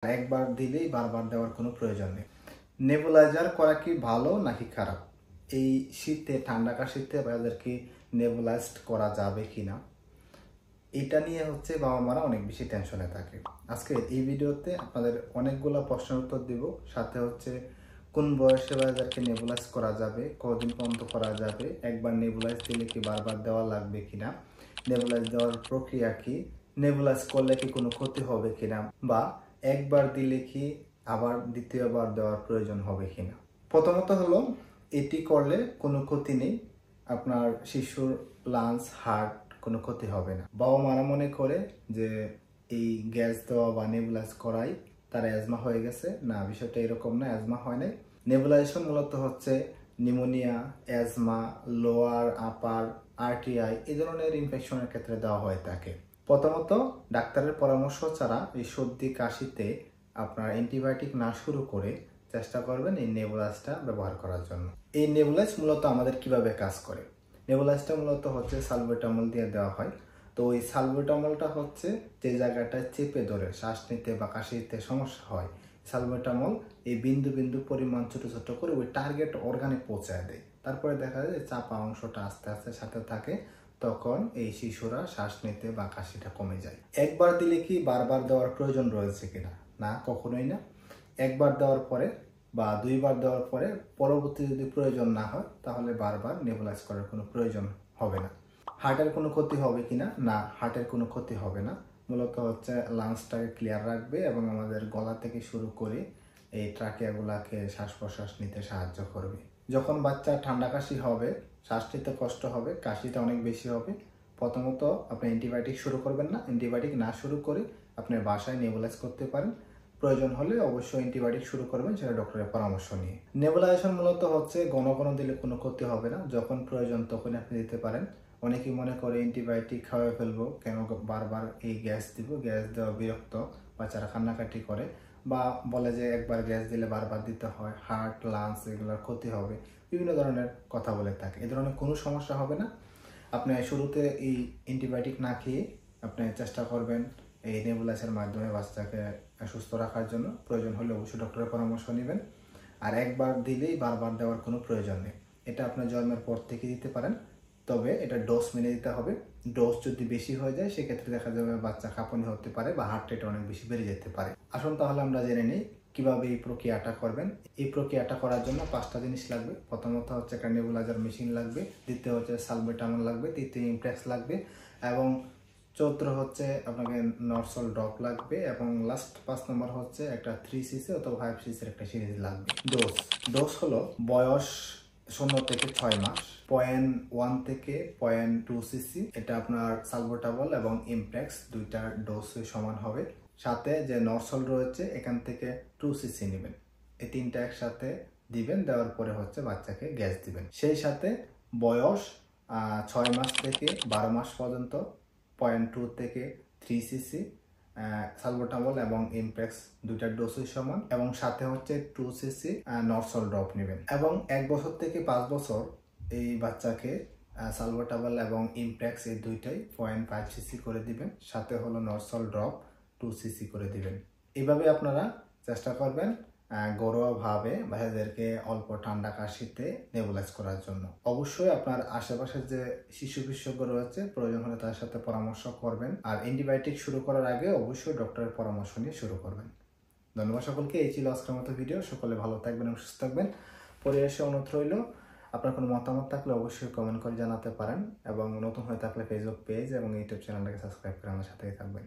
একবার দিলেই বারবার দেওয়ার কোনো প্রয়োজন নেই। নেবুলাইজার করা কি ভালো নাকি খারাপ? এই শীতে, ঠান্ডা কাশিতে বাচ্চাদেরকে নেবুলাইজড করা যাবে কিনা, এটা নিয়ে বাবা মারা অনেক বেশি টেনশনে থাকে। আজকে এই ভিডিওতে আপনাদের অনেকগুলো প্রশ্নের উত্তর দিব, সাথে কোন বয়সে বাচ্চাদেরকে নেবুলাইজ করা যাবে, কতদিন পর্যন্ত করা যাবে, একবার নেবুলাইজ দিলে কি বারবার দেওয়া লাগবে কিনা, নেবুলাইজ দেওয়ার প্রক্রিয়া কি, নেবুলাইজ করলে কি কোনো ক্ষতি হবে কিনা, বা একবার দিলে কি আবার দ্বিতীয়বার দেওয়ার প্রয়োজন হবে কিনা। প্রথমত হলো, এটি করলে কোনো ক্ষতি নেই, আপনার শিশুর লাংস, হার্ট কোনো ক্ষতি হবে না। বাবা মারা মনে করে যে এই গ্যাস দেওয়া বা নেবুলাইজ করাই তার অ্যাজমা হয়ে গেছে। না, বিষয়টা এরকম না, অ্যাজমা হয় নাই। নেবুলাইজেশন মূলত নিউমোনিয়া, অ্যাজমা, লোয়ার আপার আরটিআই এই ধরনের ইনফেকশনের ক্ষেত্রে দেওয়া হয়ে থাকে। প্রথমত ডাক্তারের পরামর্শ ছাড়া এই সর্দি কাশিতে আপনার অ্যান্টিবায়োটিক না শুরু করে চেষ্টা করবেন এই নেবুলাইজটা ব্যবহার করার জন্য। এই নেবুলাইজ মূলত আমাদের কিভাবে কাজ করে? নেবুলাইজটা মূলত সালবুটামল দিয়ে দেওয়া হয়। তো ওই সালবুটামলটা যে জায়গাটায় চেপে ধরে শ্বাস নিতে বা কাশিতে সমস্যা হয়, সালবুটামল এই বিন্দু বিন্দু পরিমাণ ছোট ছোট করে ওই টার্গেট অর্গানে পৌঁছায় দেয়। তারপরে দেখা যায় যে চাপা অংশটা আস্তে আস্তে সাথে থাকে, তখন এই শিশুরা শ্বাস নিতে বা কাশিটা কমে যায়। একবার দিলে কি বারবার দেওয়ার প্রয়োজন রয়েছে কিনা? না, কখনোই না। একবার দেওয়ার পরে বা দুইবার দেওয়ার পরে পরবর্তী যদি প্রয়োজন না হয়, তাহলে বারবার নেবুলাইজ করার কোনো প্রয়োজন হবে না। হার্টের কোনো ক্ষতি হবে কিনা? না, হার্টের কোনো ক্ষতি হবে না। মূলত লাংসটাকে ক্লিয়ার রাখবে এবং আমাদের গলা থেকে শুরু করে এই ট্রাকিয়াগুলাকে শ্বাস প্রশ্বাস নিতে সাহায্য করবে। যখন বাচ্চা ঠান্ডা কাশি হবে, শ্বাস নিতে কষ্ট হবে, কাশিটা অনেক বেশি হবে, প্রথমত আপনি অ্যান্টিবায়োটিক শুরু করবেন না। অ্যান্টিবায়োটিক না শুরু করে আপনি বাসায় নেবুলাইজ করতে পারেন। প্রয়োজন হলে অবশ্যই অ্যান্টিবায়োটিক শুরু করবেন, সেটা ডক্টরের পরামর্শ নিয়ে। নেবুলাইজেশন মূলত ঘন ঘন দিলে কোনো ক্ষতি হবে না, যখন প্রয়োজন তখন আপনি দিতে পারেন। অনেকেই মনে করে অ্যান্টিবায়োটিক খাওয়াই ফেলবো, কেন বারবার এই গ্যাস দিব, গ্যাস দেওয়া বিরক্ত, বাচ্চারা কান্নাকাটি করে, বা বলে যে একবার গ্যাস দিলে বারবার দিতে হয়, হার্ট, লাংস এগুলোর ক্ষতি হবে, বিভিন্ন ধরনের কথা বলে থাকে। এ ধরনের কোনো সমস্যা হবে না। আপনি শুরুতে এই অ্যান্টিবায়োটিক না খেয়ে আপনি চেষ্টা করবেন এই নেবুলাইজের মাধ্যমে বাচ্চাকে সুস্থ রাখার জন্য। প্রয়োজন হলে অবশ্যই ডক্টরের পরামর্শ নেবেন। আর একবার দিলেই বারবার দেওয়ার কোনো প্রয়োজন নেই। এটা আপনার জন্মের পর থেকে দিতে পারেন, তবে এটা ডোজ মেনে দিতে হবে। ডোজ যদি বেশি হয়ে যায়, সেক্ষেত্রে দেখা যাবে বাচ্চা কাঁপুনি হতে পারে বা হার্ট রেট অনেক বেশি বেড়ে যেতে পারে। আসুন তাহলে আমরা জেনে নিই কিভাবে এই প্রক্রিয়াটা করবেন। এই প্রক্রিয়াটা করার জন্য 5টা জিনিস লাগবে। প্রথমত একটা নেবুলাইজার মেশিন লাগবে, দ্বিতীয় সালবুটামল লাগবে, তৃতীয় ইমপ্রেক্স লাগবে, এবং চতুর্থ আপনাকে নরসল ড্রপ লাগবে, এবং লাস্ট 5 নম্বর একটা 3cc অথবা 5cc একটা সিরিজ লাগবে। ডোজ হলো বয়স 0 থেকে 6 মাস, 0.1 থেকে 0.2 সিসি। এটা আপনার সালবুটামল এবং ইমপ্রেক্স দুইটার ডোজ সমান হবে। সাথে যে নরসল রয়েছে, এখান থেকে 2 সিসি নেবেন। এই তিনটা একসাথে দিবেন, দেওয়ার পরে বাচ্চাকে গ্যাস দিবেন। সেই সাথে বয়স 6 মাস থেকে 12 মাস পর্যন্ত 0.2 থেকে 3 সিসি সালবুটামল এবং ইমপ্রেক্স দুইটার ডোজই সমান, এবং সাথে 2 সিসি নরসল ড্রপ নেবেন। এবং 1 বছর থেকে 5 বছর এই বাচ্চাকে সালবুটামল এবং ইমপ্রেক্স এই দুইটাই 0.5 সিসি করে দিবেন, সাথে নরসল ড্রপ 2 সিসি করে দিবেন। এইভাবে আপনারা চেষ্টা করবেন ঘরোয়াভাবে বাচ্চাদেরকে অল্প ঠান্ডা কাশিতে নেবুলাইজ করার জন্য। অবশ্যই আপনার আশেপাশে যে শিশু বিশেষজ্ঞ রয়েছে, প্রয়োজন হলে তার সাথে পরামর্শ করবেন। আর অ্যান্টিবায়োটিক শুরু করার আগে অবশ্যই ডক্টরের পরামর্শ নিয়ে শুরু করবেন। ধন্যবাদ সকলকে। এই ছিল আজকের মতো ভিডিও। সকলে ভালো থাকবেন এবং সুস্থ থাকবেন। পরিবেশে অনুরোধ রইল, আপনার কোনো মতামত থাকলে অবশ্যই কমেন্ট করে জানাতে পারেন, এবং নতুন হয়ে থাকলে ফেসবুক পেজ এবং ইউটিউব চ্যানেলটাকে সাবস্ক্রাইব করে আমার সাথেই থাকবেন।